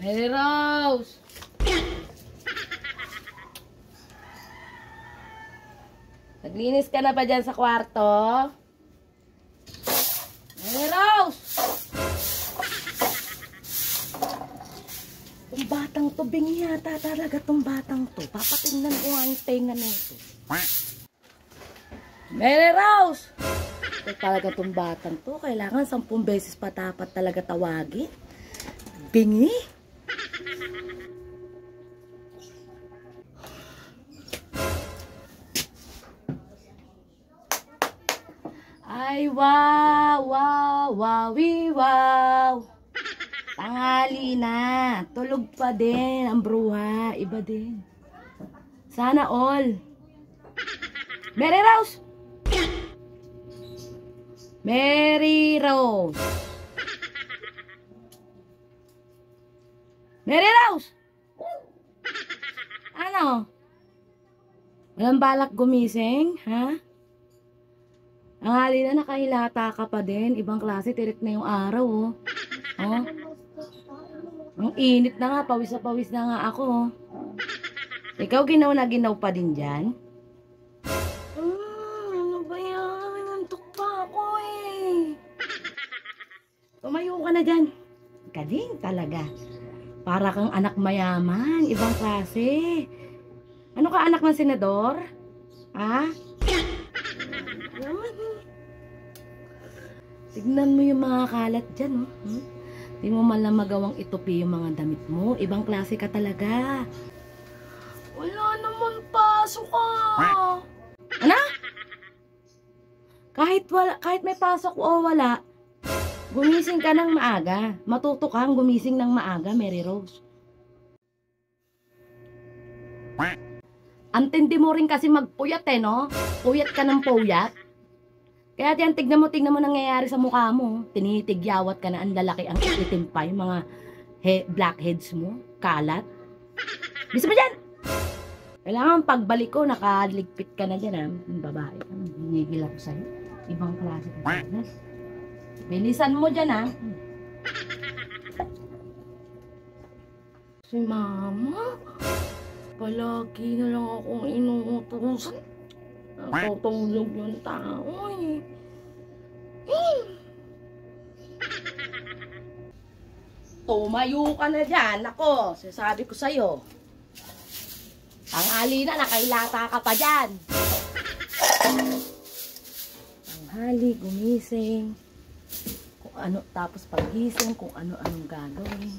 Mary Rose! Naglinis ka na ba dyan sa kwarto? Mary Rose! Itong batang to, bingi yata talaga itong batang to. Papatingnan ko nga yung tenga nito. Mary Rose! Ito talaga itong batang to. Kailangan 10 beses pa dapat talaga tawagin. Bingi? Ay, wow, wow, wowie, wow. Tanghali na. Tulog pa din ang bruha. Iba din. Sana all. Mary Rose! Mary Rose! Mary Rose! Ano? Walang balak gumising, ha? Ang hali na nakahilata ka pa din. Ibang klase, tirik na yung araw, oh. Oh. Ang init na nga, pawis na pawis na nga ako, oh. Ikaw ginaw na ginaw pa din dyan? Ano ba yan? Nantok pa ako, eh. Tumayo ka na dyan. Galing talaga. Para kang anak mayaman, ibang klase. Ano ka, anak ng senador? Ha? Tignan mo yung mga kalat dyan, oh. Di mo man lang magawang itupi yung mga damit mo. Ibang klase ka talaga. Wala naman, pasok ka. Ano? Kahit may pasok o wala, gumising ka ng maaga. Matuto kang gumising ng maaga, Mary Rose. Antindi mo rin kasi magpuyat, eh, no? Puyat ka ng puyat. Kaya diyan, tignan mo nangyayari sa mukha mo. Tinitigyawat ka na, ang lalaki, ang itim pa, yung mga blackheads mo, kalat. Bisa ba dyan? Kailangan pagbalik ko, nakaligpit ka na dyan, ha? Babae ka, hinigil ako sa'yo. Ibang klase ka. Bilisan mo dyan, ha? Si mama, palagi na lang akong inuutusan. Natutulog yung tao, eh. Tumayo ka na dyan. Ako, sinasabi ko sa'yo. Tanghali na, nakailata ka pa dyan. Tanghali, gumising. Kung ano, tapos paggising, kung ano-anong gagawin.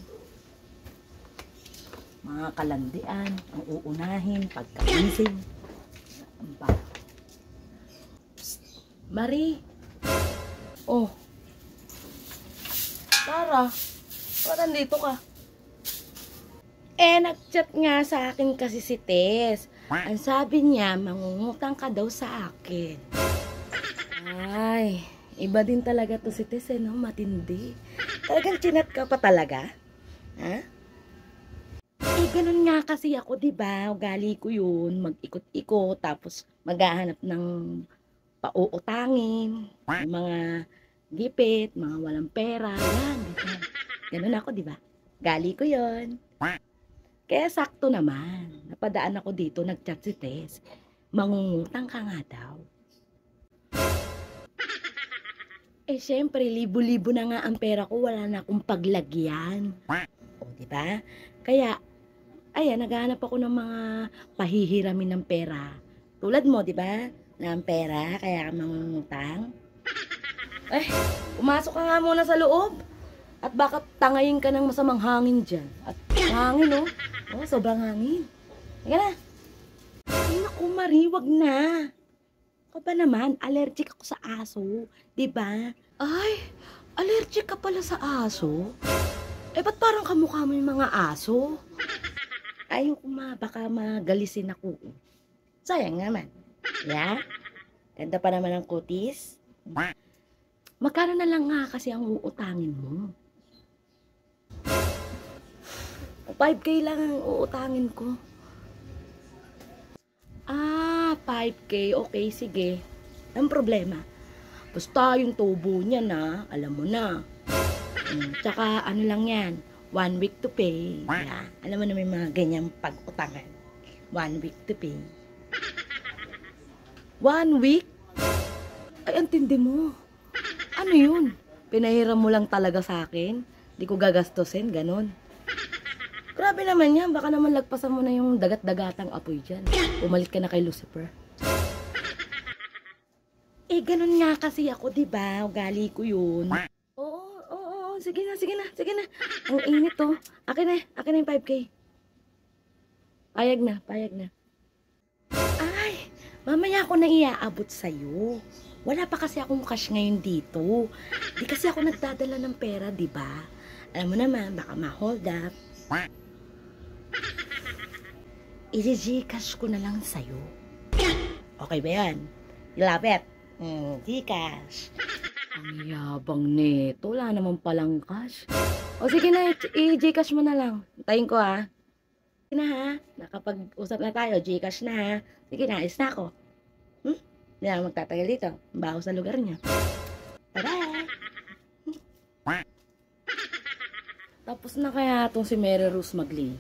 Mga kalandian, ang uunahin, pagkagising. Ang ba? Marie. Oh. Tara. Parang dito ka. Nag-chat nga sa akin kasi si Tess. Ang sabi niya, mangungutang ka daw sa akin. Ay, iba din talaga to si Tess, no? Matindi. Talagang chinat ka pa talaga? Ha? Ganun nga kasi ako, diba? Ugali ko yun. Mag-ikot-ikot, tapos maghahanap ng pauutangin, mga gipit, mga walang pera, yan, diba? Ganun ako, diba? Gali ko yon. Kaya sakto naman, napadaan ako dito, nag-chat si Tess. Mangungutang ka nga daw. Syempre, libo-libo na nga ang pera ko, wala na akong paglagyan. O, diba? Kaya, ayan, naghahanap ako ng mga pahihiramin ng pera. Tulad mo, diba? Ng pera, kaya ka mangungutang. Pumasok ka nga muna sa loob. At baka tangayin ka ng masamang hangin dyan. At hangin, oh. Oh, sobrang hangin. Teka na. Ay, naku, Marie, wag na. Ako ba naman, allergic ako sa aso. Diba? Ay, allergic ka pala sa aso? Ba't parang kamukha mo yung mga aso? Ayoko baka magalisin ako. Sayang naman. Yeah? Ganda pa naman ang kutis. Magkano na lang nga kasi ang uutangin mo? 5K lang ang uutangin ko. 5K. Okay, sige. Ang problema. Basta yung tubo niya na, alam mo na. Tsaka ano lang yan, 1 week to pay. Yeah. Alam mo na may mga ganyang pag-utangan. 1 week to pay. 1 week? Ay, antindi mo. Ano yun? Pinahiram mo lang talaga sa akin? Di ko gagastusin, ganon. Grabe naman yan. Baka naman lagpasan mo na yung dagat-dagatang apoy dyan. Umalit ka na kay Lucifer. Eh, ganon nga kasi ako, diba? Ugali ko yun. Oo. Sige na. Ang init to. Akin na yung 5K. Payag na. Ay, mamaya ako na iaabot sa'yo. Wala pa kasi akong cash ngayon dito. Di kasi ako nagdadala ng pera, diba? Alam mo naman, baka ma-hold up. I-Gcash ko na lang sa'yo. Okay ba yan? Ilapit. Gcash. Ang yabang nito. Wala naman palang cash. O sige na, i-Gcash mo na lang. Tayin ko ha. Sige na ha. Nakapag-usap na tayo. Gcash na ha. Sige na, alis na ako. Hindi na magtatagal dito. Baho sa lugar niya. Bye-bye. Tapos na kaya itong si Mary Rose maglinis.